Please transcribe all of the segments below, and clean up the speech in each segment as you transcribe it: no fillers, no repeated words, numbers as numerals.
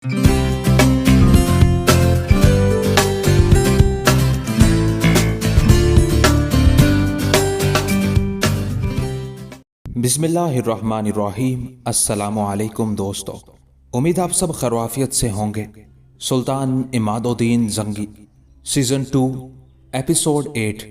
बिस्मिल्लाहिर्रहमानिर्रहीम। अस्सलामु अलैकुम दोस्तों, उम्मीद आप सब खैरियत से होंगे। सुल्तान इमादुद्दीन जंगी सीजन 2 एपिसोड 8।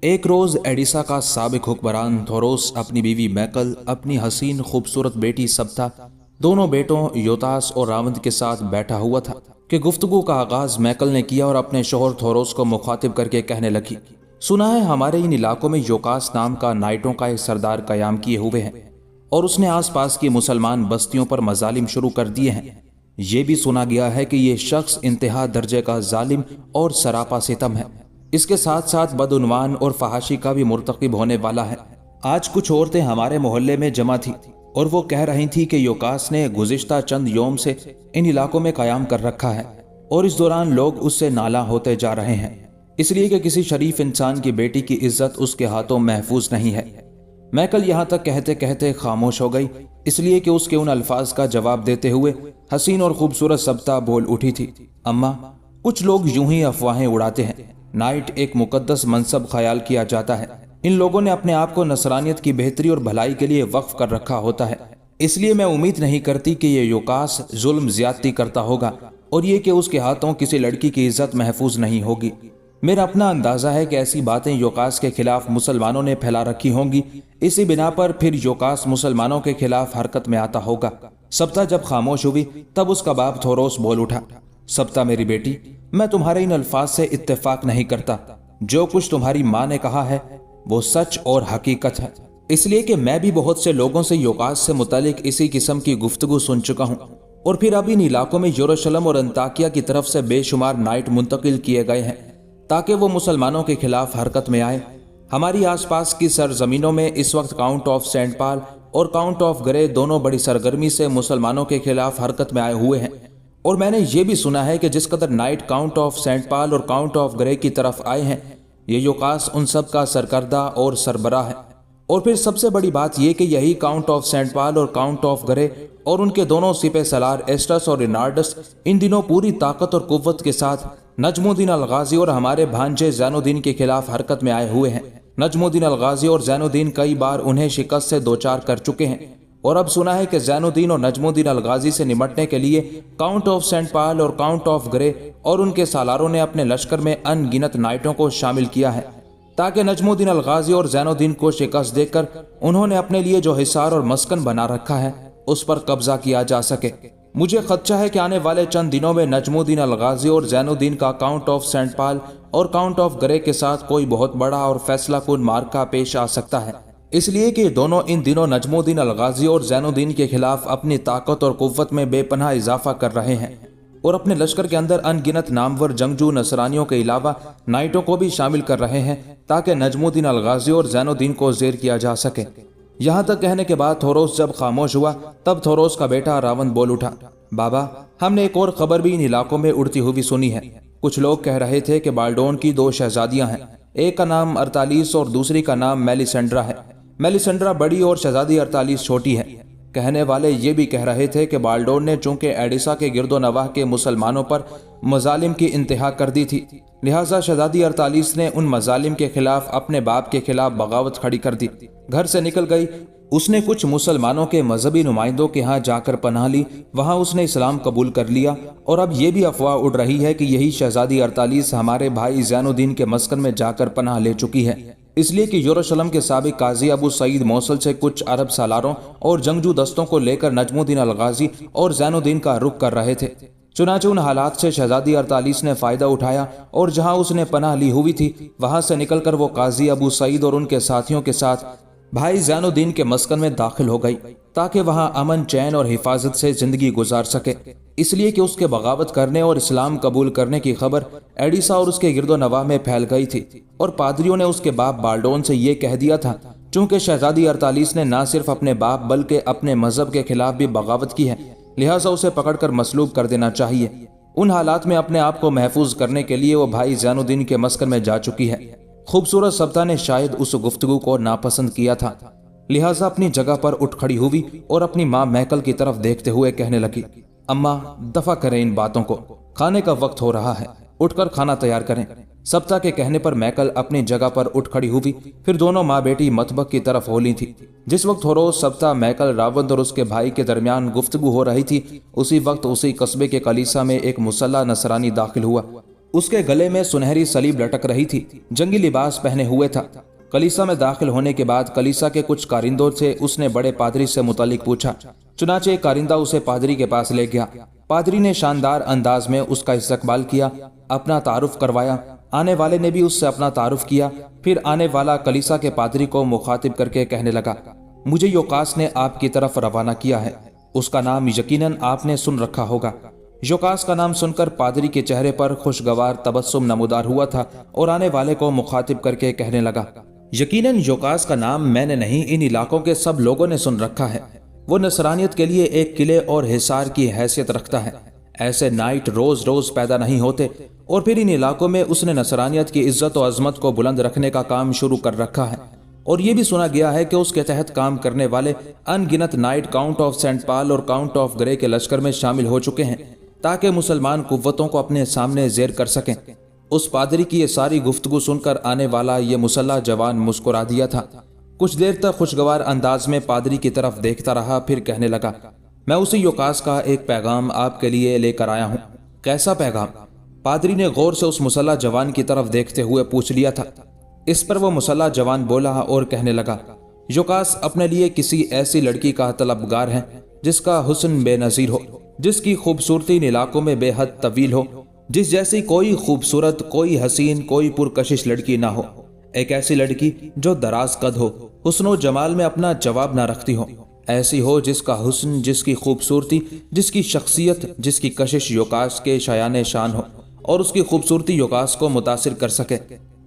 एक रोज एडिसा का साबिक हुक्मरान थोरोस अपनी बीवी मैकल, अपनी हसीन खूबसूरत बेटी सब्ता, दोनों बेटों योतास और रावंद के साथ बैठा हुआ था कि गुफ्तगू का आगाज मैकल ने किया और अपने शोहर थोरोस को मुखातिब करके कहने लगी, सुना है हमारे इन इलाकों में योकास नाम का नाइटों का एक सरदार कयाम किए हुए हैं और उसने आसपास की मुसलमान बस्तियों पर मजालिम शुरू कर दिए हैं। ये भी सुना गया है कि ये शख्स इंतहा दर्जे का जालिम और सरापा सितम है। इसके साथ साथ बदउनवान और फहाशी का भी मुर्तकिब होने वाला है। आज कुछ औरतें हमारे मोहल्ले में जमा थी और वो कह रही थी कि योकास ने गुज़िश्ता चंद योम से इन इलाकों में कयाम कर रखा है और इस दौरान लोग उससे नाला होते जा रहे हैं, इसलिए कि किसी शरीफ इंसान की बेटी की इज्जत उसके हाथों महफूज नहीं है। मैकल यहाँ तक कहते कहते खामोश हो गई, इसलिए कि उसके उन अल्फाज का जवाब देते हुए हसीन और खूबसूरत सब्ता बोल उठी थी, अम्मा, कुछ लोग यूं ही अफवाहें उड़ाते हैं। नाइट एक मुकद्दस मनसब ख्याल किया जाता है। इन लोगों ने अपने आप को नसरानियत की बेहतरी और भलाई के लिए वक्फ कर रखा होता है। इसलिए मैं उम्मीद नहीं करती कि ये योकास जुल्म ज्यादती करता होगा और ये कि उसके हाथों किसी लड़की की इज्जत महफूज नहीं होगी। मेरा अपना अंदाजा है कि ऐसी बातें योकास के खिलाफ मुसलमानों ने फैला रखी होंगी। इसी बिना पर फिर योकास मुसलमानों के खिलाफ हरकत में आता होगा। सब्ता जब खामोश हुई तब उसका बाप थोरोस बोल उठा, सब्ता मेरी बेटी, मैं तुम्हारे इन अल्फाज से इत्तेफाक नहीं करता। जो कुछ तुम्हारी माँ ने कहा है वो सच और हकीकत है, इसलिए कि मैं भी बहुत से लोगों से योकास से मुतालिक इसी किस्म की गुफ्तगू सुन चुका हूँ और फिर अब इन इलाकों में यरूशलेम और अंताकिया की तरफ से बेशुमार नाइट मुंतकिल किए गए हैं ताकि वो मुसलमानों के खिलाफ हरकत में आए। हमारी आसपास की सरजमीनों में इस वक्त काउंट ऑफ सेंट पॉल और काउंट ऑफ ग्रे दोनों बड़ी सरगर्मी से मुसलमानों के खिलाफ हरकत में आए हुए हैं और मैंने ये भी सुना है कि जिस कदर knight count of Saint Paul और काउंट ऑफ ग्रे की तरफ आए हैं, ये योकास उन सब का सरकर्दा और सरबराह है। और फिर सबसे बड़ी बात यह कि यही काउंट ऑफ सेंट पॉल और काउंट ऑफ ग्रे और उनके दोनों सिपह सलार एस्टस और रिनार्डस इन दिनों पूरी ताकत और कुव्वत के साथ नजमुद्दीन अल-गाजी और हमारे भांजे ज़ैनुद्दीन के खिलाफ हरकत में आए हुए हैं। नजमुद्दीन अल-गाजी और ज़ैनुद्दीन कई बार उन्हें शिकस्त से दो चार कर चुके हैं और अब सुना है कि ज़ैनुद्दीन और नजमुद्दीन अल-गाजी से निपटने के लिए काउंट ऑफ सेंट पॉल और काउंट ऑफ ग्रे और उनके सालारों ने अपने लश्कर में अनगिनत नाइटों को शामिल किया है ताकि नजमुद्दीन अल-गाजी और ज़ैनुद्दीन को शिकस्त देकर उन्होंने अपने लिए जो हिसार और मस्कन बना रखा है उस पर कब्जा किया जा सके। मुझे खदशा है कि आने वाले चंद दिनों में नजमुद्दीन अल-गाजी और ज़ैनुद्दीन का काउंट ऑफ सेंट पॉल और काउंट ऑफ ग्रे के साथ कोई बहुत बड़ा और फैसला कुन मार्का पेश आ सकता है, इसलिए कि दोनों इन दिनों नजमुद्दीन अल-गाजी और ज़ैनुद्दीन के खिलाफ अपनी ताकत और कुव्वत में बेपनाह इजाफा कर रहे हैं और अपने लश्कर के अंदर अनगिनत नामवर जंगजू नसरानियों के अलावा नाइटों को भी शामिल कर रहे हैं ताकि नजमुद्दीन अल-गाजी और ज़ैनुद्दीन को जेर किया जा सके। यहाँ तक कहने के बाद थोरोस जब खामोश हुआ तब थोरोस का बेटा रावंद बोल उठा, बाबा, हमने एक और खबर भी इन इलाकों में उड़ती हुई सुनी है। कुछ लोग कह रहे थे कि बाल्डोन की दो शहजादियां हैं, एक का नाम अरतालीस और दूसरी का नाम मेलिसेंड्रा है। मेलिसेंड्रा बड़ी और शहजादी अरतालीस छोटी है। कहने वाले ये भी कह रहे थे कि बाल्डोन ने चूंकि एडिसा के गिरदो नवाह के मुसलमानों पर मजालिम की इंतहा कर दी थी, लिहाजा शहजादी अरतालीस ने उन मजालिम के खिलाफ अपने बाप के खिलाफ बगावत खड़ी कर दी, घर से निकल गई। उसने कुछ मुसलमानों के मजहबी नुमाइंदों के यहाँ जाकर पनाह ली, वहाँ उसने इस्लाम कबूल कर लिया और अब ये भी अफवाह उड़ रही है कि यही शहजादी अरतालीस हमारे भाई ज़ैनुद्दीन के मस्कन में जाकर पनाह ले चुकी है, इसलिए कि यरूशलेम के साबिक काजी अबू सईद मौसल से कुछ अरब सालारों और जंगजू दस्तों को लेकर नजमुद्दीन अल-गाजी और ज़ैनुद्दीन का रुख कर रहे थे। चुनांचे उन हालात से शहजादी अरतालीस ने फायदा उठाया और जहां उसने पनाह ली हुई थी वहां से निकलकर वो काजी अबू सईद और उनके साथियों के साथ भाई ज़ैनुद्दीन के मस्कन में दाखिल हो गई ताकि वहां अमन, चैन और हिफाजत से जिंदगी गुजार सके, इसलिए कि उसके बगावत करने और इस्लाम कबूल करने की खबर एडिसा और उसके गिरदो नवाह में फैल गई थी और पादरियों ने उसके बाप बाल्डोन से ये कह दिया था, चूंकि शहजादी अरतालीस ने न सिर्फ अपने बाप बल्कि अपने मजहब के खिलाफ भी बगावत की है, लिहाजा उसे पकड़कर मसलूब कर देना चाहिए। उन हालात में अपने आप को महफूज करने के लिए वो भाई ज़ैनुद्दीन के मस्कन में जा चुकी है। खूबसूरत सब्ता ने शायद उस गुफ्तगू को नापसंद किया था, लिहाजा अपनी जगह पर उठ खड़ी हुई और अपनी माँ मैकल की तरफ देखते हुए कहने लगी, अम्मा दफा करें इन बातों को, खाने का वक्त हो रहा है, उठकर खाना तैयार करें। सप्ता के कहने पर मैकल अपनी जगह पर उठ खड़ी हुई। फिर दोनों माँ बेटी मतबख की तरफ हो ली थी। जिस वक्त थोरोस, सप्ता, मैकल, रावंद और उसके भाई के दरमियान गुफ्तगू हो रही थी, उसी वक्त उसी कस्बे के कलीसा में एक मुसल्ला नसरानी दाखिल हुआ। उसके गले में सुनहरी सलीब लटक रही थी, जंगी लिबास पहने हुए था। कलीसा में दाखिल होने के बाद कलीसा के कुछ कारिंदों से उसने बड़े पादरी से मुतालिक पूछा। चुनाचे एक कारिंदा उसे पादरी के पास ले गया। पादरी ने शानदार अंदाज में उसका इस्तकबाल किया, अपना तारुफ करवाया। आने वाले ने भी उससे अपना तारुफ किया। फिर आने वाला कलीसा के पादरी को मुखातिब करके कहने लगा, मुझे योकास ने आपकी तरफ रवाना किया है। उसका नाम यकीनन आपने सुन रखा होगा। योकास का नाम सुनकर पादरी के चेहरे पर खुशगवार तबस्सुम नमूदार हुआ था और आने वाले को मुखातिब करके कहने लगा, यकीनन योकास का नाम मैंने नहीं, इन इलाकों के सब लोगों ने सुन रखा है। वो नसरानियत के लिए एक किले और हिसार की हैसियत रखता है। ऐसे नाइट रोज रोज पैदा नहीं होते, और फिर इन इलाकों में उसने नसरानियत की इज्जत और अजमत को बुलंद रखने का काम शुरू कर रखा है। और ये भी सुना गया है कि उसके तहत काम करने वाले अनगिनत नाइट काउंट ऑफ सेंट पाल और काउंट ऑफ ग्रे के लश्कर में शामिल हो चुके हैं, ताकि मुसलमान कुव्वतों को अपने सामने जेर कर सकें। उस पादरी की ये सारी गुफ्तगू सुनकर आने वाला ये मुसल्ला जवान मुस्कुरा दिया था। कुछ देर तक खुशगवार अंदाज में पादरी की तरफ देखता रहा, फिर कहने लगा, मैं उसी योकास का एक पैगाम आपके लिए लेकर आया हूँ। कैसा पैगाम? पादरी ने गौर से उस मुसल्ला जवान की तरफ देखते हुए पूछ लिया था। इस पर वो मुसल्ला जवान बोला और कहने लगा, योकास अपने लिए किसी ऐसी लड़की का तलबगार है जिसका हुस्न बेनजीर हो, जिसकी खूबसूरती इन इलाकों में बेहद तवील हो, जिस जैसी कोई खूबसूरत, कोई हसीन, कोई पुरकशिश लड़की ना हो। एक ऐसी लड़की जो दराज कद हो, हुस्न जमाल में अपना जवाब ना रखती हो। ऐसी हो जिसका हुस्न, जिसकी खूबसूरती, जिसकी शख्सियत, जिसकी कशिश योकास के शायाने शान हो और उसकी खूबसूरती योकास को मुतासिर कर सके।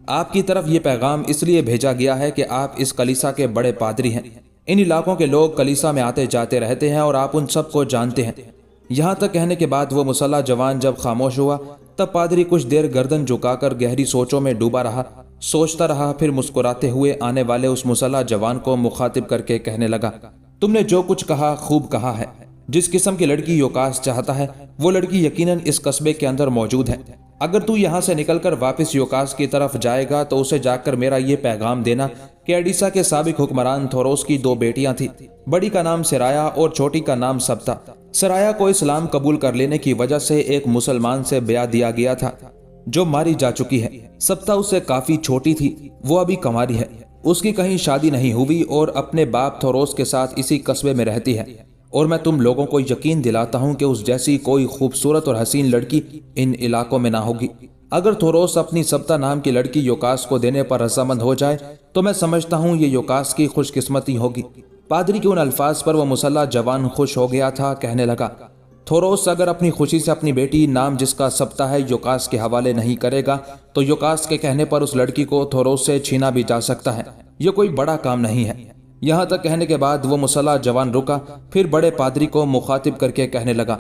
आपकी तरफ ये पैगाम इसलिए भेजा गया है कि आप इस कलीसा के बड़े पादरी हैं। इन इलाकों के लोग कलीसा में आते जाते रहते हैं और आप उन सब को जानते हैं। यहाँ तक कहने के बाद वो मुसल्ला जवान जब खामोश हुआ, तब पादरी कुछ देर गर्दन झुकाकर गहरी सोचों में डूबा रहा, सोचता रहा। फिर मुस्कुराते हुए आने वाले उस मुसल्ला जवान को मुखातिब करके कहने लगा, तुमने जो कुछ कहा खूब कहा है। जिस किस्म की लड़की योकास चाहता है, वो लड़की यकीनन इस कस्बे के अंदर मौजूद है। अगर तू यहाँ से निकलकर वापस योकास की तरफ जाएगा तो उसे जाकर मेरा ये पैगाम देना कि एडिसा के साबिक हुक्मरान थोरोस की 2 बेटियां थी। बड़ी का नाम सराया और छोटी का नाम सप्ता। सराया को इस्लाम कबूल कर लेने की वजह से एक मुसलमान से ब्याह दिया गया था जो मारी जा चुकी है। सप्ता उससे काफी छोटी थी, वो अभी कंवारी है, उसकी कहीं शादी नहीं हुई और अपने बाप थोरोस के साथ इसी कस्बे में रहती है। और मैं तुम लोगों को यकीन दिलाता हूं कि उस जैसी कोई खूबसूरत और हसीन लड़की इन इलाकों में ना होगी। अगर थोरोस अपनी सप्ता नाम की लड़की योकास को देने पर रजामंद हो जाए तो मैं समझता हूं ये योकास की खुशकिस्मती होगी। पादरी के उन अल्फाज पर वह मुसल्ला जवान खुश हो गया था। कहने लगा, थोरोस अगर अपनी खुशी से अपनी बेटी, नाम जिसका सप्ता है, योकास के हवाले नहीं करेगा तो योकास के कहने पर उस लड़की को थोरोस से छीना भी जा सकता है। यह कोई बड़ा काम नहीं है। यहाँ तक कहने के बाद वो मुसल्ला जवान रुका, फिर बड़े पादरी को मुखातिब करके कहने लगा,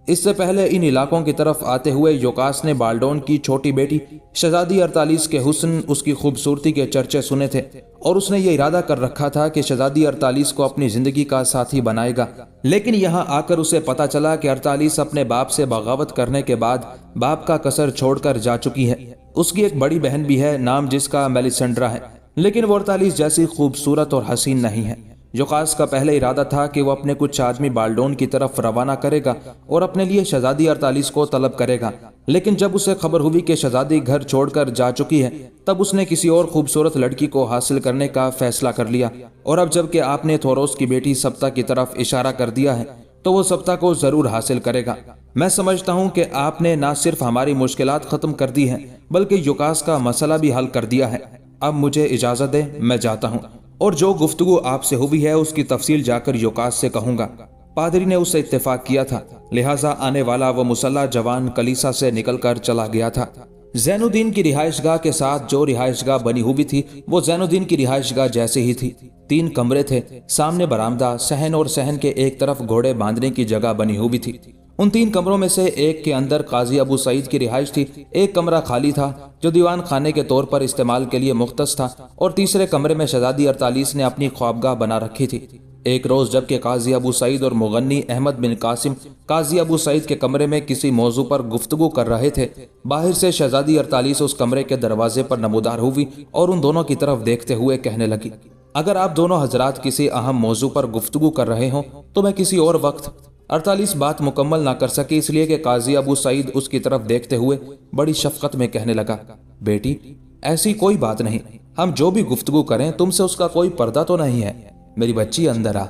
इससे पहले इन इलाकों की तरफ आते हुए योकास ने बाल्डोन की छोटी बेटी शहजादी अरतालीस के हुस्न, उसकी खूबसूरती के चर्चे सुने थे और उसने ये इरादा कर रखा था कि शहजादी अरतालीस को अपनी जिंदगी का साथी बनाएगा। लेकिन यहाँ आकर उसे पता चला कि अरतालीस अपने बाप से बगावत करने के बाद बाप का कसर छोड़कर जा चुकी है। उसकी एक बड़ी बहन भी है, नाम जिसका मेलिसेंड्रा है, लेकिन वो अरतालीस जैसी खूबसूरत और हसीन नहीं है। योकास का पहले इरादा था कि वो अपने कुछ आदमी बाल्डोन की तरफ रवाना करेगा और अपने लिए शहजादी अरतालीस को तलब करेगा। लेकिन जब उसे खबर हुई कि शहजादी घर छोड़कर जा चुकी है, तब उसने किसी और खूबसूरत लड़की को हासिल करने का फैसला कर लिया। और अब जबकि आपने थोरोस की बेटी सप्ता की तरफ इशारा कर दिया है तो वो सप्ता को जरूर हासिल करेगा। मैं समझता हूँ कि आपने न सिर्फ हमारी मुश्किलात खत्म कर दी है बल्कि योकास का मसला भी हल कर दिया है। अब मुझे इजाजत दे, मैं जाता हूँ और जो गुफ्तगू आपसे हुई है उसकी तफसील जाकर योकास से कहूंगा। पादरी ने उससे इत्तेफाक किया था, लिहाजा आने वाला वो मुसल्ला जवान कलीसा से निकलकर चला गया था। जैनुद्दीन की रिहाइशगाह के साथ जो रिहाइशगाह बनी हुई थी वो जैनुद्दीन की रिहाइशगाह जैसी ही थी। 3 कमरे थे, सामने बरामदा, सहन और सहन के एक तरफ घोड़े बांधने की जगह बनी हुई थी। उन 3 कमरों में से एक के अंदर काजी अबू सईद की रिहाइश थी। एक कमरा खाली था जो दीवान खाने के तौर पर इस्तेमाल के लिए मुख्तस था और तीसरे कमरे में शहजादी अरतालीस ने अपनी ख्वाबगाह बना रखी थी। ایک روز جب کہ قاضی ابو سعید اور مغنی احمد بن قاسم قاضی ابو سعید کے کمرے میں کسی موضوع پر گفتگو کر رہے تھے، باہر سے شہزادی 48 اس کمرے کے دروازے پر نمودار ہوئی اور ان دونوں کی طرف دیکھتے ہوئے کہنے لگی، اگر آپ دونوں حضرات کسی اہم موضوع پر گفتگو کر رہے ہوں تو میں کسی اور وقت 48 بات مکمل نہ کر سکی، اس لیے کہ قاضی ابو سعید اس کی طرف دیکھتے ہوئے بڑی شفقت میں کہنے لگا، بیٹی ایسی کوئی بات نہیں، ہم جو بھی گفتگو کریں تم سے اس کا کوئی پردہ تو نہیں ہے، میری بچی اندر آ،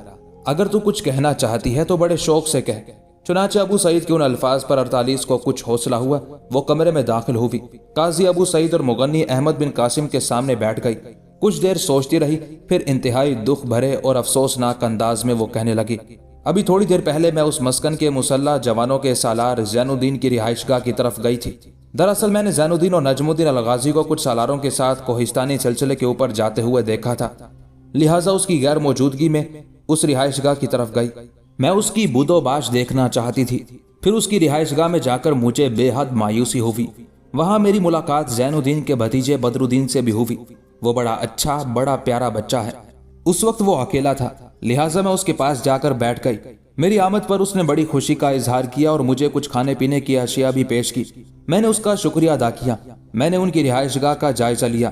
اگر تو کچھ کہنا چاہتی ہے تو بڑے شوق سے کہہ۔ چنانچہ ابو سعید کے ان الفاظ پر 48 کو کچھ حوصلہ ہوا، وہ کمرے میں داخل ہوئی، قاضی ابو سعید اور مغنی احمد بن قاسم کے سامنے بیٹھ گئی، کچھ دیر سوچتی رہی، پھر انتہائی دکھ بھرے اور افسوسناک انداز میں وہ کہنے لگی، ابھی تھوڑی دیر پہلے میں اس مسکن کے مسلح جوانوں کے سالار زین الدین کی رہائش گاہ کی طرف گئی تھی۔ دراصل میں نے زین الدین اور نجم الدین الغازی کو کچھ سالاروں کے ساتھ کوہستانی سلسلے کے اوپر جاتے ہوئے دیکھا تھا، لہٰذا اس کی غیر موجودگی میں اس رہائش گاہ کی طرف گئی۔ میں اس کی بود و باش دیکھنا چاہتی تھی، پھر اس کی رہائش گاہ میں جا کر مجھے بے حد مایوسی ہوئی۔ وہاں میری ملاقات زین الدین کے بھتیجے بدر الدین سے بھی ہوئی، وہ بڑا اچھا بڑا پیارا بچہ ہے۔ اس وقت وہ اکیلا تھا، لہٰذا میں اس کے پاس جا کر بیٹھ گئی۔ میری آمد پر اس نے بڑی خوشی کا اظہار کیا اور مجھے کچھ کھانے پینے کی اشیاء بھی پیش کی۔ میں نے اس کا شکریہ ادا کیا۔ میں نے ان کی رہائش گاہ کا جائزہ لیا۔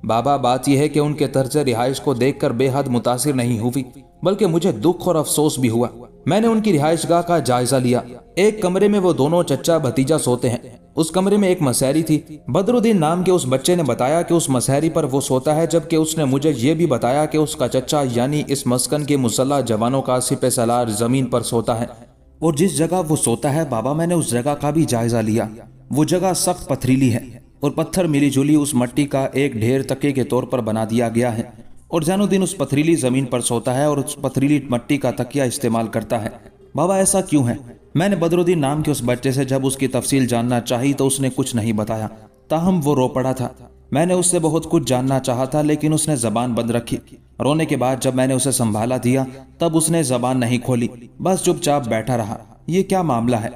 بابا، بات یہ ہے کہ ان کے طرز رہائش کو دیکھ کر بے حد متاثر نہیں ہوئی، بلکہ مجھے دکھ اور افسوس بھی ہوا۔ میں نے ان کی رہائش گاہ کا جائزہ لیا۔ ایک کمرے میں وہ دونوں چچا بھتیجا سوتے ہیں۔ اس کمرے میں ایک مسحری تھی۔ بدر الدین نام کے اس بچے نے بتایا کہ اس مسحری پر وہ سوتا ہے، جبکہ اس نے مجھے یہ بھی بتایا کہ اس کا چچا یعنی اس مسکن کے مسلح جوانوں کا سپہ سالار زمین پر سوتا ہے، اور جس جگہ وہ سوتا ہے بابا، میں نے اس جگہ کا بھی جائزہ لیا۔ وہ جگہ سخت پتھریلی ہے اور پتھر ملی جلی اس مٹی کا ایک ڈھیر تکیے کے طور پر بنا دیا گیا ہے، اور زین الدین اس پتھریلی زمین پر سوتا ہے اور اس پتھریلی مٹی کا تکیہ استعمال کرتا ہے۔ بابا ایسا کیوں ہے؟ میں نے بدر الدین نام کے اس بچے سے جب اس کی تفصیل جاننا چاہی تو اس نے کچھ نہیں بتایا، تاہم وہ رو پڑا تھا۔ میں نے اس سے بہت کچھ جاننا چاہا تھا، لیکن اس نے زبان بند رکھی۔ رونے کے بعد جب میں نے اسے سنبھالا دیا تب اس نے زبان نہیں کھولی، بس چپ چاپ بیٹھا رہا۔ یہ کیا معاملہ ہے؟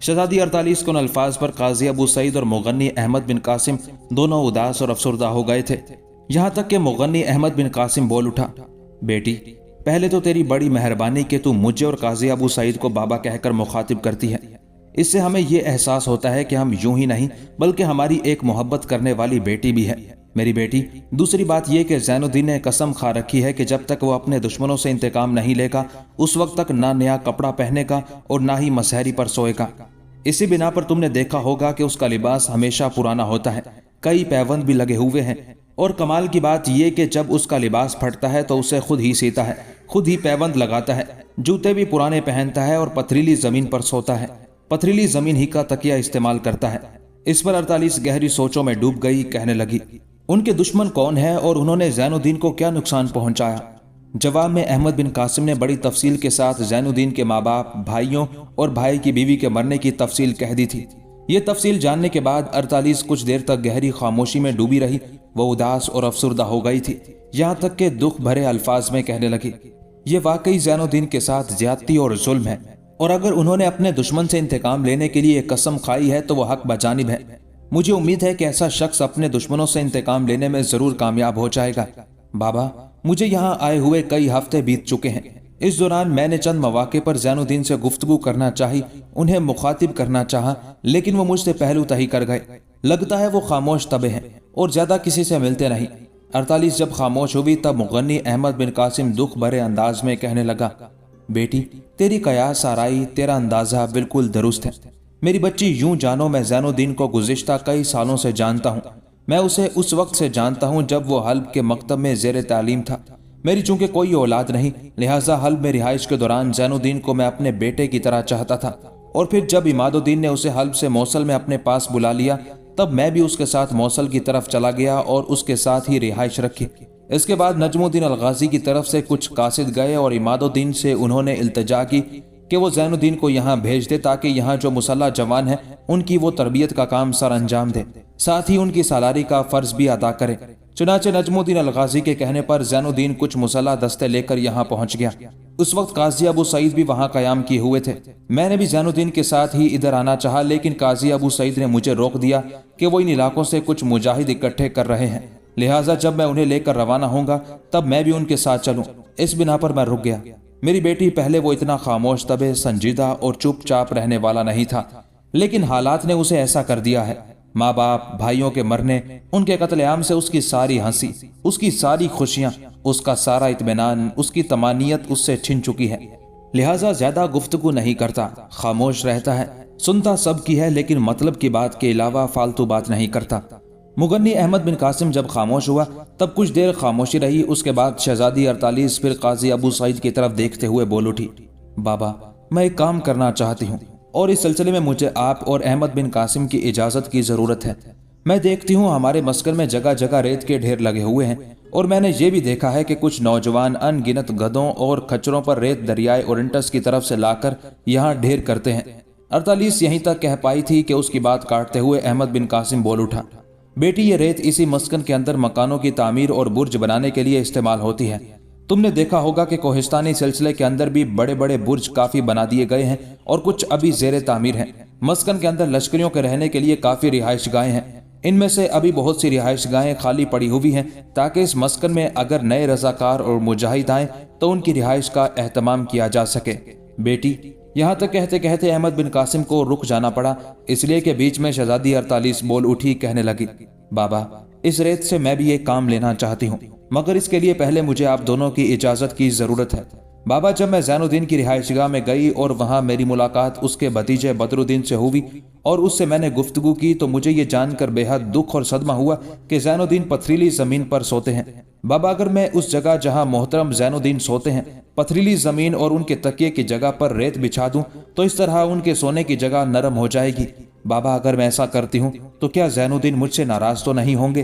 شہزادی 48 کے ان الفاظ پر قاضی ابو سعید اور مغنی احمد بن قاسم دونوں اداس اور افسردہ ہو گئے تھے، یہاں تک کہ مغنی احمد بن قاسم بول اٹھا، بیٹی پہلے تو تیری بڑی مہربانی کہ تو مجھے اور قاضی ابو سعید کو بابا کہہ کر مخاطب کرتی ہے، اس سے ہمیں یہ احساس ہوتا ہے کہ ہم یوں ہی نہیں بلکہ ہماری ایک محبت کرنے والی بیٹی بھی ہے، میری بیٹی۔ دوسری بات یہ کہ زین الدین نے قسم کھا رکھی ہے کہ جب تک وہ اپنے دشمنوں سے انتقام نہیں لے گا اس وقت تک نہ نیا کپڑا پہنے گا اور نہ ہی مسحری پر سوئے گا۔ اسی بنا پر تم نے دیکھا ہوگا کہ اس کا لباس ہمیشہ پرانا ہوتا ہے، کئی پیوند بھی لگے ہوئے ہیں، اور کمال کی بات یہ کہ جب اس کا لباس پھٹتا ہے تو اسے خود ہی سیتا ہے، خود ہی پیوند لگاتا ہے، جوتے بھی پرانے پہنتا ہے اور پتھریلی زمین پر سوتا ہے، پتھریلی زمین ہی کا تکیہ استعمال کرتا ہے۔ اس پر 48 گہری سوچوں میں ڈوب گئی، کہنے لگی، ان کے دشمن کون ہے اور انہوں نے زین الدین کو کیا نقصان پہنچایا؟ جواب میں احمد بن قاسم نے بڑی تفصیل کے ساتھ زین الدین کے ماں باپ، بھائیوں اور بھائی کی بیوی کے مرنے کی تفصیل کہہ دی تھی۔ یہ تفصیل جاننے کے بعد 48 کچھ دیر تک گہری خاموشی میں ڈوبی رہی، وہ اداس اور افسردہ ہو گئی تھی، یہاں تک کہ دکھ بھرے الفاظ میں کہنے لگی، یہ واقعی زین الدین کے ساتھ زیادتی اور ظلم ہے، اور اگر انہوں نے اپنے دشمن سے انتقام لینے کے لیے قسم کھائی ہے تو وہ حق بجانب ہے۔ مجھے امید ہے کہ ایسا شخص اپنے دشمنوں سے انتقام لینے میں ضرور کامیاب ہو جائے گا۔ بابا، مجھے یہاں آئے ہوئے کئی ہفتے بیت چکے ہیں، اس دوران میں نے چند مواقع پر زین الدین سے گفتگو کرنا چاہی، انہیں مخاطب کرنا چاہا، لیکن وہ مجھ سے پہلو تہی کر گئے۔ لگتا ہے وہ خاموش طبع ہیں اور زیادہ کسی سے ملتے نہیں۔ 48 جب خاموش ہوئی تب مغنی احمد بن قاسم دکھ بھرے انداز میں کہنے لگا، بیٹی تیری قیاس آرائی، تیرا اندازہ بالکل درست ہے، میری بچی یوں جانو میں زین الدین کو گزشتہ کئی سالوں سے جانتا ہوں، میں اسے اس وقت سے جانتا ہوں جب وہ حلب کے مکتب میں زیر تعلیم تھا۔ میری چونکہ کوئی اولاد نہیں، لہٰذا حلب میں رہائش کے دوران زین الدین کو میں اپنے بیٹے کی طرح چاہتا تھا، اور پھر جب عماد الدین نے اسے حلب سے موصل میں اپنے پاس بلا لیا تب میں بھی اس کے ساتھ موصل کی طرف چلا گیا اور اس کے ساتھ ہی رہائش رکھی۔ اس کے بعد نجم الدین الغازی کی طرف سے کچھ قاصد گئے اور عماد الدین سے انہوں نے التجا کی کہ وہ زین الدین کو یہاں بھیج دے تاکہ یہاں جو مسلح جوان ہیں ان کی وہ تربیت کا کام سر انجام دے، ساتھ ہی ان کی سالاری کا فرض بھی ادا کرے۔ چنانچہ نجم الدین الغازی کے کہنے پر زین الدین کچھ مسلح دستے لے کر یہاں پہنچ گیا۔ اس وقت قاضی ابو سعید بھی وہاں قیام کیے ہوئے تھے۔ میں نے بھی زین الدین کے ساتھ ہی ادھر آنا چاہا، لیکن قاضی ابو سعید نے مجھے روک دیا کہ وہ ان علاقوں سے کچھ مجاہد اکٹھے کر رہے ہیں، لہٰذا جب میں انہیں لے کر روانہ ہوں گا تب میں بھی ان کے ساتھ چلوں، اس بنا پر میں رک گیا۔ میری بیٹی پہلے وہ اتنا خاموش طبع سنجیدہ اور چپ چاپ رہنے والا نہیں تھا، لیکن حالات نے اسے ایسا کر دیا ہے۔ ماں باپ، بھائیوں کے مرنے، ان کے قتل عام سے اس کی ساری ہنسی، اس کی ساری خوشیاں، اس کا سارا اطمینان، اس کی طمانینت اس سے چھن چکی ہے۔ لہٰذا زیادہ گفتگو نہیں کرتا، خاموش رہتا ہے، سنتا سب کی ہے لیکن مطلب کی بات کے علاوہ فالتو بات نہیں کرتا۔ مغنی احمد بن قاسم جب خاموش ہوا تب کچھ دیر خاموشی رہی، اس کے بعد شہزادی 48 پھر قاضی ابو سعید کی طرف دیکھتے ہوئے بول اٹھی، بابا میں ایک کام کرنا چاہتی ہوں اور اس سلسلے میں مجھے آپ اور احمد بن قاسم کی اجازت کی ضرورت ہے۔ میں دیکھتی ہوں ہمارے مسکن میں جگہ جگہ ریت کے ڈھیر لگے ہوئے ہیں، اور میں نے یہ بھی دیکھا ہے کہ کچھ نوجوان ان گنت گدھوں اور کھچروں پر ریت دریائے اورنٹس کی طرف سے لا کر یہاں ڈھیر کرتے ہیں۔ 48 یہیں تک کہہ پائی تھی کہ اس کی بات کاٹتے ہوئے احمد بن قاسم بول اٹھا، بیٹی یہ ریت اسی مسکن کے اندر مکانوں کی تعمیر اور برج بنانے کے لیے استعمال ہوتی ہے۔ تم نے دیکھا ہوگا کہ کوہستانی سلسلے کے اندر بھی بڑے بڑے برج کافی بنا دیے گئے ہیں اور کچھ ابھی زیر تعمیر ہیں۔ مسکن کے اندر لشکریوں کے رہنے کے لیے کافی رہائش گاہیں ہیں، ان میں سے ابھی بہت سی رہائش گاہیں خالی پڑی ہوئی ہیں تاکہ اس مسکن میں اگر نئے رضاکار اور مجاہد آئیں تو ان کی رہائش کا اہتمام کیا جا سکے۔ بیٹی، یہاں تک کہتے کہتے احمد بن قاسم کو رک جانا پڑا، اس لیے کہ بیچ میں شہزادی 48 بول اٹھی، کہنے لگی، بابا اس ریت سے میں بھی ایک کام لینا چاہتی ہوں، مگر اس کے لیے پہلے مجھے آپ دونوں کی اجازت کی ضرورت ہے۔ بابا جب میں زین الدین کی رہائش گاہ میں گئی اور وہاں میری ملاقات اس کے بھتیجے بدر الدین سے ہوئی اور اس سے میں نے گفتگو کی تو مجھے یہ جان کر بے حد دکھ اور صدمہ ہوا کہ زین الدین پتھریلی زمین پر سوتے ہیں۔ بابا اگر میں اس جگہ جہاں محترم زین الدین سوتے ہیں پتھریلی زمین اور ان کے تکیے کی جگہ پر ریت بچھا دوں تو اس طرح ان کے سونے کی جگہ نرم ہو جائے گی۔ بابا اگر میں ایسا کرتی ہوں تو کیا زین الدین مجھ سے ناراض تو نہیں ہوں گے؟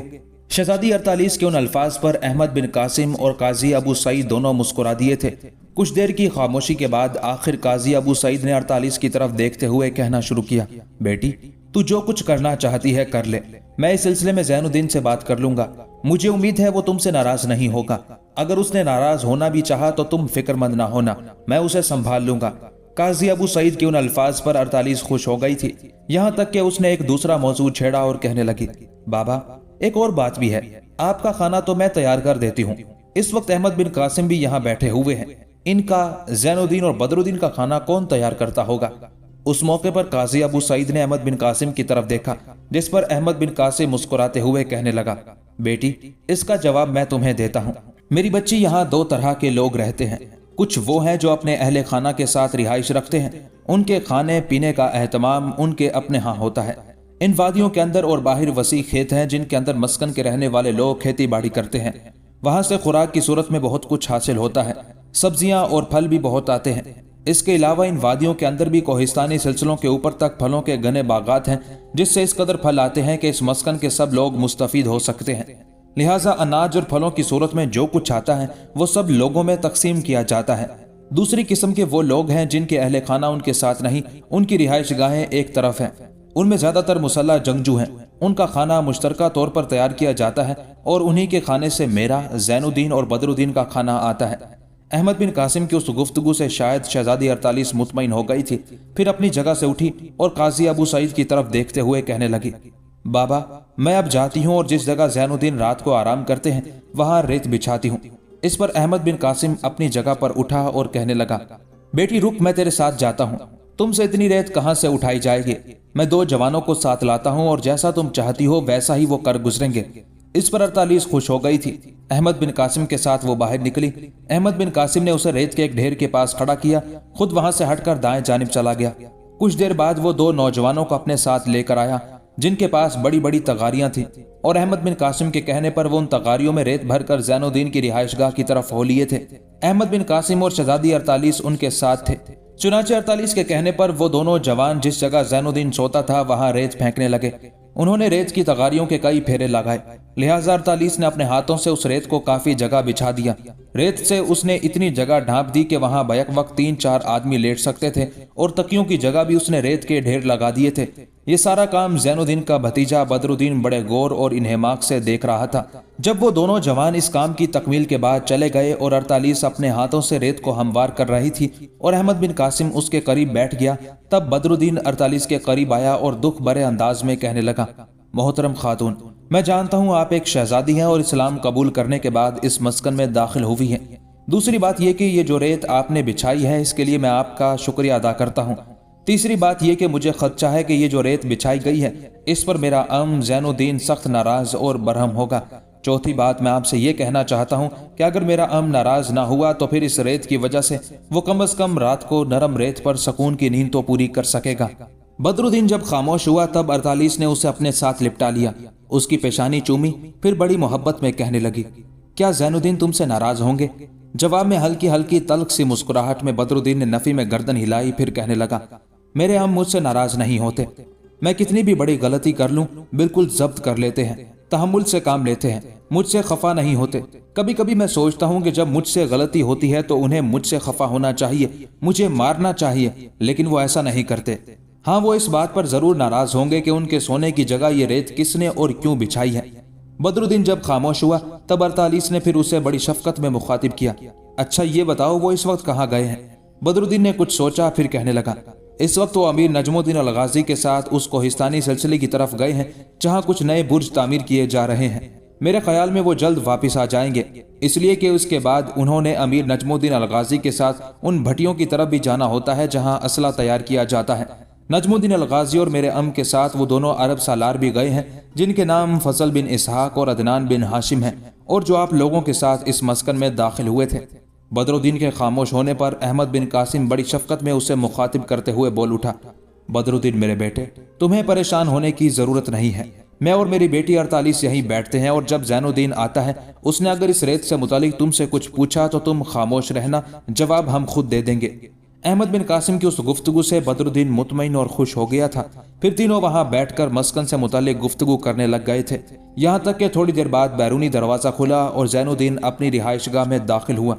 شہزادی 48 کے ان الفاظ پر احمد بن قاسم اور قاضی ابو سعید دونوں مسکرا دیے تھے۔ کچھ دیر کی خاموشی کے بعد آخر قاضی ابو سعید نے 48 کی طرف دیکھتے ہوئے کہنا شروع کیا، بیٹی تو جو کچھ کرنا چاہتی ہے کر لے، میں اس سلسلے میں زین الدین سے بات کر لوں گا، مجھے امید ہے وہ تم سے ناراض نہیں ہوگا، اگر اس نے ناراض ہونا بھی چاہا تو تم فکر مند نہ ہونا، میں اسے سنبھال لوں گا۔ قاضی ابو سعید کے ان الفاظ پر 48 خوش ہو گئی تھی، یہاں تک کہ اس نے ایک دوسرا موضوع چھیڑا اور کہنے لگی، بابا ایک اور بات بھی ہے، آپ کا کھانا تو میں تیار کر دیتی ہوں۔ اس وقت احمد بن قاسم بھی یہاں بیٹھے ہوئے ہیں، ان کا زین الدین اور بدر الدین کا کھانا کون تیار کرتا ہوگا؟ اس موقع پر قاضی ابو سعید نے احمد بن قاسم کی طرف دیکھا، جس پر احمد بن قاسم مسکراتے ہوئے کہنے لگا، بیٹی اس کا جواب میں تمہیں دیتا ہوں۔ میری بچی یہاں دو طرح کے لوگ رہتے ہیں، کچھ وہ ہیں جو اپنے اہل خانہ کے ساتھ رہائش رکھتے ہیں، ان کے کھانے پینے کا اہتمام ان کے اپنے ہاں ہوتا ہے۔ ان وادیوں کے اندر اور باہر وسیع کھیت ہیں جن کے اندر مسکن کے رہنے والے لوگ کھیتی باڑی کرتے ہیں، وہاں سے خوراک کی صورت میں بہت کچھ حاصل ہوتا ہے، سبزیاں اور پھل بھی بہت آتے ہیں۔ اس کے علاوہ ان وادیوں کے اندر بھی کوہستانی سلسلوں کے اوپر تک پھلوں کے گھنے باغات ہیں جس سے اس قدر پھل آتے ہیں کہ اس مسکن کے سب لوگ مستفید ہو سکتے ہیں۔ لہٰذا اناج اور پھلوں کی صورت میں جو کچھ آتا ہے وہ سب لوگوں میں تقسیم کیا جاتا ہے۔ دوسری قسم کے وہ لوگ ہیں جن کے اہل خانہ ان کے ساتھ نہیں، ان کی رہائش گاہیں ایک طرف ہیں، ان میں زیادہ تر مسلح جنگجو ہیں، ان کا کھانا مشترکہ طور پر تیار کیا جاتا ہے اور انہی کے کھانے سے میرا، زین الدین اور بدر الدین کا کھانا آتا ہے۔ احمد بن قاسم کی اس گفتگو سے شاید شہزادی 48 مطمئن ہو گئی تھی، پھر اپنی جگہ سے اٹھی اور قاضی ابو سعید کی طرف دیکھتے ہوئے کہنے لگی، بابا میں اب جاتی ہوں اور جس جگہ زین الدین رات کو آرام کرتے ہیں وہاں ریت بچھاتی ہوں۔ اس پر احمد بن قاسم اپنی جگہ پر اٹھا اور کہنے لگا، بیٹی رک، میں تیرے ساتھ جاتا ہوں، تم سے اتنی ریت کہاں سے اٹھائی جائے گی؟ میں 2 جوانوں کو ساتھ لاتا ہوں اور جیسا تم چاہتی ہو ویسا ہی وہ کر گزریں گے۔ اس پر 48 خوش ہو گئی تھی۔ احمد بن قاسم کے ساتھ وہ باہر نکلی۔ احمد بن قاسم نے اسے ریت کے ایک ڈھیر کے پاس کھڑا کیا، خود وہاں سے ہٹ کر دائیں جانب چلا گیا۔ کچھ دیر بعد وہ 2 نوجوانوں کو اپنے ساتھ لے کر آیا جن کے پاس بڑی بڑی تغاریاں تھیں، اور احمد بن قاسم کے کہنے پر وہ ان تغاریوں میں ریت بھر کر زین الدین کی رہائش گاہ کی طرف ہو لیے تھے۔ احمد بن قاسم اور شہزادی 48 ان کے ساتھ تھے۔ چنانچہ 48 کے کہنے پر وہ دونوں جوان جس جگہ زین الدین سوتا تھا وہاں ریت پھینکنے لگے۔ انہوں نے ریت کی تغاریوں کے کئی پھیرے لگائے، لہٰذا 48 نے اپنے ہاتھوں سے اس ریت کو کافی جگہ بچھا دیا۔ ریت سے اس نے اتنی جگہ ڈھانپ دی کہ وہاں بیک وقت 3-4 آدمی لیٹ سکتے تھے، اور تکیوں کی جگہ بھی اس نے ریت کے ڈھیر لگا دیے تھے۔ یہ سارا کام زین الدین کا بھتیجا بدر الدین بڑے غور اور انہماک سے دیکھ رہا تھا۔ جب وہ دونوں جوان اس کام کی تکمیل کے بعد چلے گئے اور 48 اپنے ہاتھوں سے ریت کو ہموار کر رہی تھی اور احمد بن قاسم اس کے قریب بیٹھ گیا، تب بدر الدین 48 کے قریب آیا اور دکھ بھرے انداز میں کہنے لگا، محترم خاتون، میں جانتا ہوں آپ ایک شہزادی ہیں اور اسلام قبول کرنے کے بعد اس مسکن میں داخل ہوئی ہیں۔ दूसरी बात यह कि ये जो रेत आपने बिछाई है इसके लिए मैं आपका शुक्रिया अदा करता हूँ। तीसरी बात यह कि मुझे खदशा है कि ये जो रेत बिछाई गई है इस पर मेरा अम ज़ैनुद्दीन सख्त नाराज और बरहम होगा। चौथी बात, मैं आपसे ये कहना चाहता हूँ कि अगर मेरा अम नाराज ना हुआ तो फिर इस रेत की वजह से वो कम से कम रात को नरम रेत पर सुकून की नींद तो पूरी कर सकेगा। बदरुद्दीन जब खामोश हुआ तब 48 ने उसे अपने साथ लिपटा लिया, उसकी पेशानी चूमी, फिर बड़ी मोहब्बत में कहने लगी, क्या ज़ैनुद्दीन तुमसे नाराज होंगे? जवाब में हल्की हल्की तल्ख सी मुस्कुराहट में बदरुद्दीन ने नफी में गर्दन हिलाई, फिर कहने लगा, मेरे हम मुझसे नाराज नहीं होते। मैं कितनी भी बड़ी गलती कर लूं बिल्कुल जब्त कर लेते हैं, तहम्मुल से काम लेते हैं, मुझसे खफा नहीं होते। कभी कभी मैं सोचता हूं कि जब मुझसे गलती होती है तो उन्हें मुझसे खफा होना चाहिए, मुझे मारना चाहिए, लेकिन वो ऐसा नहीं करते। हाँ, वो इस बात पर जरूर नाराज होंगे कि उनके सोने की जगह ये रेत किसने और क्यों बिछाई है। बदरुद्दीन जब खामोश हुआ तब 48 ने फिर उसे बड़ी शफकत में मुखातिब किया, अच्छा ये बताओ वो इस वक्त कहाँ गए हैं? बदरुद्दीन ने कुछ सोचा, फिर कहने लगा, इस वक्त वो अमीर नजमुद्दीन अलगाजी के साथ उस कोहिस्तानी सिलसिले की तरफ गए हैं जहां कुछ नए बुर्ज तामीर किए जा रहे हैं। मेरे ख्याल में वो जल्द वापस आ जाएंगे, इसलिए कि उसके बाद उन्होंने अमीर नजमुद्दीन अलगाजी के साथ उन भट्टियों की तरफ भी जाना होता है जहां असला तैयार किया जाता है। नजमुद्दीन अलगाजी और मेरे अम के साथ वो दोनों अरब सालार भी गए हैं जिनके नाम फसल बिन इसहाक और अदनान बिन हाशिम हैं और जो आप लोगों के साथ इस मस्कन में दाखिल हुए थे। बदरुद्दीन के खामोश होने पर अहमद बिन कासिम बड़ी शफकत में उसे मुखातिब करते हुए बोल उठा, बदरुद्दीन मेरे बेटे, तुम्हें परेशान होने की जरूरत नहीं है। मैं और मेरी बेटी 48 यहीं बैठते हैं और जब ज़ैनुद्दीन आता है उसने अगर इस रेत से मुतालिक तुमसे कुछ पूछा तो तुम खामोश रहना, जवाब हम खुद दे देंगे। अहमद बिन कासिम की उस गुफ्तगू से बदरुद्दीन मुतमईन और खुश हो गया था। फिर तीनों वहां बैठकर मस्कन से मुतालिक गुफ्तगू करने लग गए थे, यहाँ तक कि थोड़ी देर बाद बैरूनी दरवाजा खुला और ज़ैनुद्दीन अपनी रिहाइशगाह में दाखिल हुआ।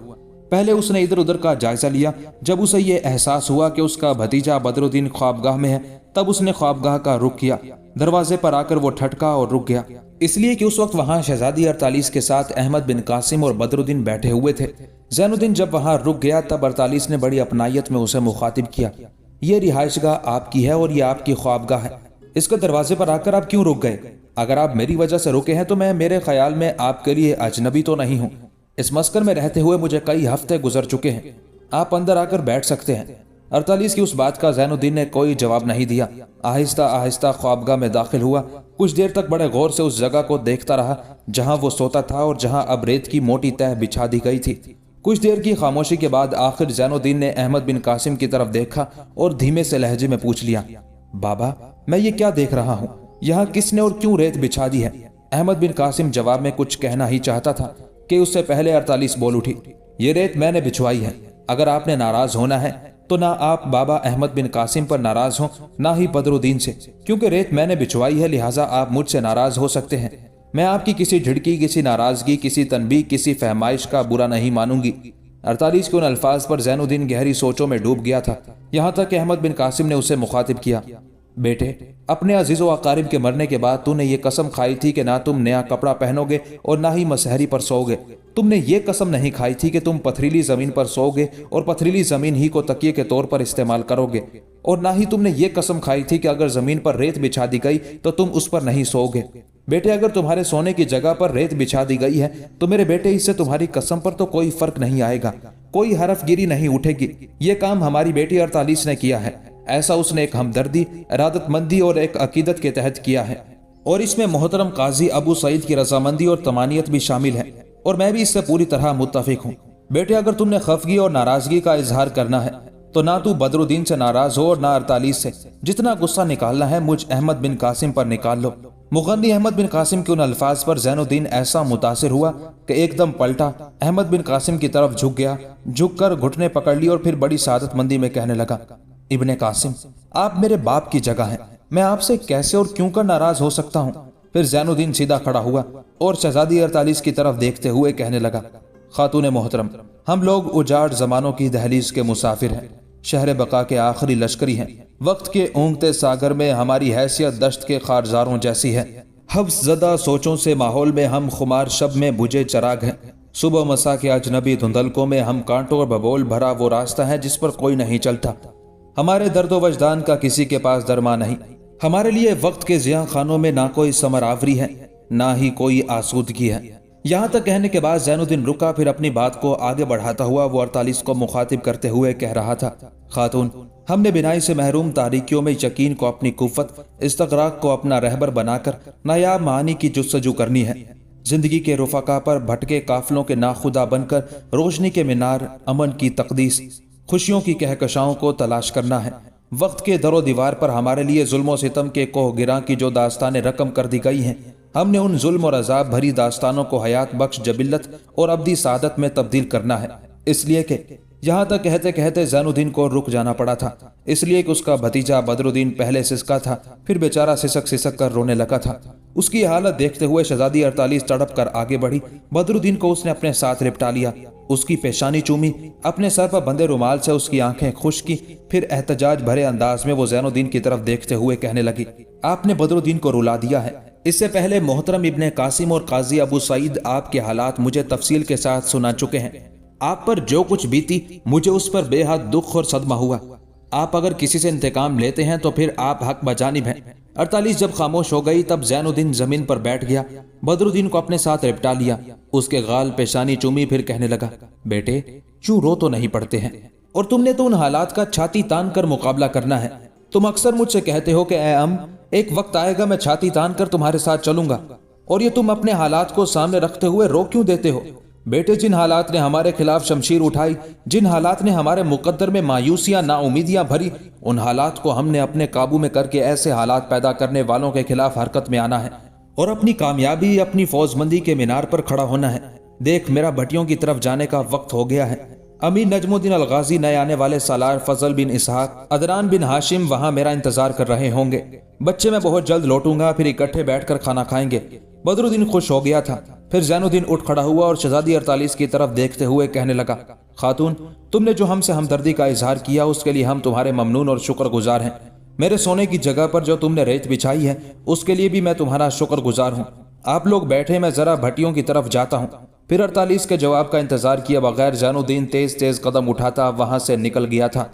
पहले उसने इधर उधर का जायजा लिया। जब उसे ये एहसास हुआ कि उसका भतीजा बदरुद्दीन ख्वाबगाह में है तब उसने ख्वाबगाह का रुख किया। दरवाजे पर आकर वो ठटका और रुक गया, इसलिए कि उस वक्त वहां शहजादी 48 के साथ अहमद बिन कासिम और बदरुद्दीन बैठे हुए थे। ज़ैनुद्दीन जब वहां रुक गया तब 48 ने बड़ी अपनायत में उसे मुखातिब किया, ये रिहाइशगाह आपकी है और ये आपकी ख्वाबगाह है, इसके दरवाजे पर आकर आप क्यों रुक गए? अगर आप मेरी वजह से रुके हैं तो मैं मेरे ख्याल में आपके लिए अजनबी तो नहीं हूँ। इस मस्कन में रहते हुए मुझे कई हफ्ते गुजर चुके हैं, आप अंदर आकर बैठ सकते हैं। 48 की उस बात का ज़ैनुद्दीन ने कोई जवाब नहीं दिया। आहिस्ता आहिस्ता ख्वाबगाह में दाखिल हुआ। कुछ देर तक बड़े गौर से उस जगह को देखता रहा जहां वो सोता था और जहां अब रेत की मोटी तह बिछा दी गई थी। कुछ देर की खामोशी के बाद आखिर ज़ैनुद्दीन ने अहमद बिन कासिम की तरफ देखा और धीमे से लहजे में पूछ लिया, बाबा मैं ये क्या देख रहा हूँ, यहाँ किसने और क्यों रेत बिछा दी है? अहमद बिन कासिम जवाब में कुछ कहना ही चाहता था कि उससे पहले 48 बोल उठी, ये रेत मैंने बिछवाई है। अगर आपने नाराज होना है तो ना आप बाबा अहमद बिन कासिम पर नाराज हो, ना ही बदरुद्दीन से, क्योंकि रेत मैंने बिछवाई है, लिहाजा आप मुझसे नाराज हो सकते हैं। मैं आपकी किसी झिड़की, किसी नाराजगी, किसी तनबीह, किसी फहमाइश का बुरा नहीं मानूंगी। 48 के उन अल्फाज पर ज़ैनुद्दीन गहरी सोचों में डूब गया था, यहाँ तक कि अहमद बिन कासिम ने उसे मुखातिब किया, बेटे अपने अजीज़ व अकारिब के मरने के बाद तूने ये कसम खाई थी कि ना तुम नया कपड़ा पहनोगे और ना ही मसहरी पर सोओगे। तुमने ये कसम नहीं खाई थी कि तुम पथरीली ज़मीन पर सोओगे और पथरीली ज़मीन ही को तकिए के तौर पर इस्तेमाल करोगे, और ना ही तुमने ये कसम खाई थी कि अगर ज़मीन पर रेत बिछा दी गई तो तुम उस पर नहीं सोओगे। बेटे अगर तुम्हारे सोने की जगह पर रेत बिछा दी गई है तो मेरे बेटे इससे तुम्हारी कसम पर तो कोई फर्क नहीं आएगा, कोई हरफगिरी नहीं उठेगी। ये काम हमारी बेटी 48 ने किया है, ऐसा उसने एक हमदर्दी, इरादतमंदी और एक अकीदत के तहत किया है, और इसमें मोहतरम काजी अबू सईद की रजामंदी और तमानियत भी शामिल है, और मैं भी इससे पूरी तरह मुत्तफिक हूँ। बेटे अगर तुमने खफगी और नाराजगी का इजहार करना है तो ना तू बदरुद्दीन से नाराज हो और ना 48 से। जितना गुस्सा निकालना है मुझ अहमद बिन कासिम पर निकाल लो। मुगन्नी अहमद बिन कासिम के उन अल्फाज पर ज़ैनुद्दीन ऐसा मुतासिर हुआ कि एकदम पलटा, अहमद बिन कासिम की तरफ झुक गया, झुक कर घुटने पकड़ ली और फिर बड़ी सादतमंदी में कहने लगा, इब्ने कासिम आप मेरे बाप की जगह हैं, मैं आपसे कैसे और क्यों कर नाराज हो सकता हूँ? फिर ज़ैनुद्दीन सीधा खड़ा हुआ और शहजादी 48 की तरफ देखते हुए कहने लगा, खातूने मोहतरम हम लोग उजाड़ जमानों की दहलीज के मुसाफिर हैं, शहर बका के आखिरी लश्करी हैं। वक्त के ऊँगते सागर में हमारी हैसियत दश्त के खारजारों जैसी है। हफ्स ज़दा सोचों से माहौल में हम खुमार शब में बुझे चराग हैं। सुबह मसा के अजनबी धुंधलकों में हम कांटों और बबोल भरा वो रास्ता है जिस पर कोई नहीं चलता। हमारे दर्द वजदान का किसी के पास दरमा नहीं। हमारे लिए वक्त के जिया खानों में ना कोई समर आवरी है, ना ही कोई आसूदगी है। यहाँ तक कहने के बाद ज़ैनुद्दीन रुका, फिर अपनी बात को आगे बढ़ाता हुआ वो 48 को मुखातिब करते हुए कह रहा था, खातून, हमने बिनाई से महरूम तारीकियों में यकीन को अपनी कुव्वत, इस्तगराक को अपना रहबर बनाकर नायाब मानी की जुस्तजू करनी है। जिंदगी के रुफका पर भटके काफिलों के नाखुदा बनकर रोशनी के मीनार, अमन की तकदीस, खुशियों की कहकशाओं को तलाश करना है। वक्त के दरो दीवार पर हमारे लिए जुल्म सितम के कोह गिरां की जो दास्तानें रकम कर दी गई हैं, हमने उन जुल्म और अजाब भरी दास्तानों को हयात बख्श जबिल्लत और अब्दी सादत में तब्दील करना है। इसलिए कि यहाँ तक कहते कहते ज़ैनुद्दीन को रुक जाना पड़ा था, इसलिए कि उसका भतीजा बदरुद्दीन पहले सिसका था, फिर बेचारा सिसक सिसक कर रोने लगा था। उसकी हालत देखते हुए शहजादी 48 तड़प कर आगे बढ़ी। बदरुद्दीन को उसने अपने साथ लिपटा लिया, उसकी पेशानी चूमी, अपने सर पर बंधे रुमाल से उसकी आंखें खुश की, फिर एहतजाज भरे अंदाज में वो ज़ैनुद्दीन की तरफ देखते हुए कहने लगी, आपने बदरुद्दीन को रुला दिया है। इससे पहले मोहतरम इब्ने कासिम और काजी अबू सईद आपके हालात मुझे तफसील के साथ सुना चुके हैं। आप पर जो कुछ बीती मुझे उस पर बेहद दुख और सदमा हुआ। आप अगर किसी से इंतकाम लेते हैं तो फिर आप हक बजानिब हैं। 48 जब खामोश हो गई तब ज़ैनुद्दीन जमीन पर बैठ गया, बदरुद्दीन को अपने साथ लिपटा लिया, उसके गाल पेशानी चूमी, फिर कहने लगा, बेटे क्यों रो तो नहीं पड़ते हैं, और तुमने तो उन हालात का छाती तान कर मुकाबला करना है। तुम अक्सर मुझसे कहते हो कि ए अम, एक वक्त आएगा मैं छाती तान कर तुम्हारे साथ चलूंगा, और ये तुम अपने हालात को सामने रखते हुए रो क्यों देते हो। बेटे, जिन हालात ने हमारे खिलाफ शमशीर उठाई, जिन हालात ने हमारे मुकद्दर में मायूसियां नाउमीदियां भरी, उन हालात को हमने अपने काबू में करके ऐसे हालात पैदा करने वालों के खिलाफ हरकत में आना है और अपनी कामयाबी, अपनी फौजमंदी के मीनार पर खड़ा होना है। देख, मेरा भट्टियों की तरफ जाने का वक्त हो गया है। अमीर नजमुद्दीन अलगाजी, नए आने वाले सालार फजल बिन इसहाक, अदनान बिन हाशिम वहां मेरा इंतजार कर रहे होंगे। बच्चे मैं बहुत जल्द लौटूंगा, फिर इकट्ठे बैठकर खाना खाएंगे। बदरुद्दीन खुश हो गया था। फिर ज़ैनुद्दीन उठ खड़ा हुआ और शहजादी 48 की तरफ देखते हुए कहने लगा, खातून, तुमने जो हमसे हमदर्दी का इजहार किया उसके लिए हम तुम्हारे ममनून और शुक्रगुजार हैं। मेरे सोने की जगह पर जो तुमने रेत बिछाई है उसके लिए भी मैं तुम्हारा शुक्रगुजार हूँ। आप लोग बैठे, मैं जरा भट्टियों की तरफ जाता हूँ। फिर 48 के जवाब का इंतजार किए बगैर ज़ैनुद्दीन तेज तेज कदम उठाता वहां से निकल गया था।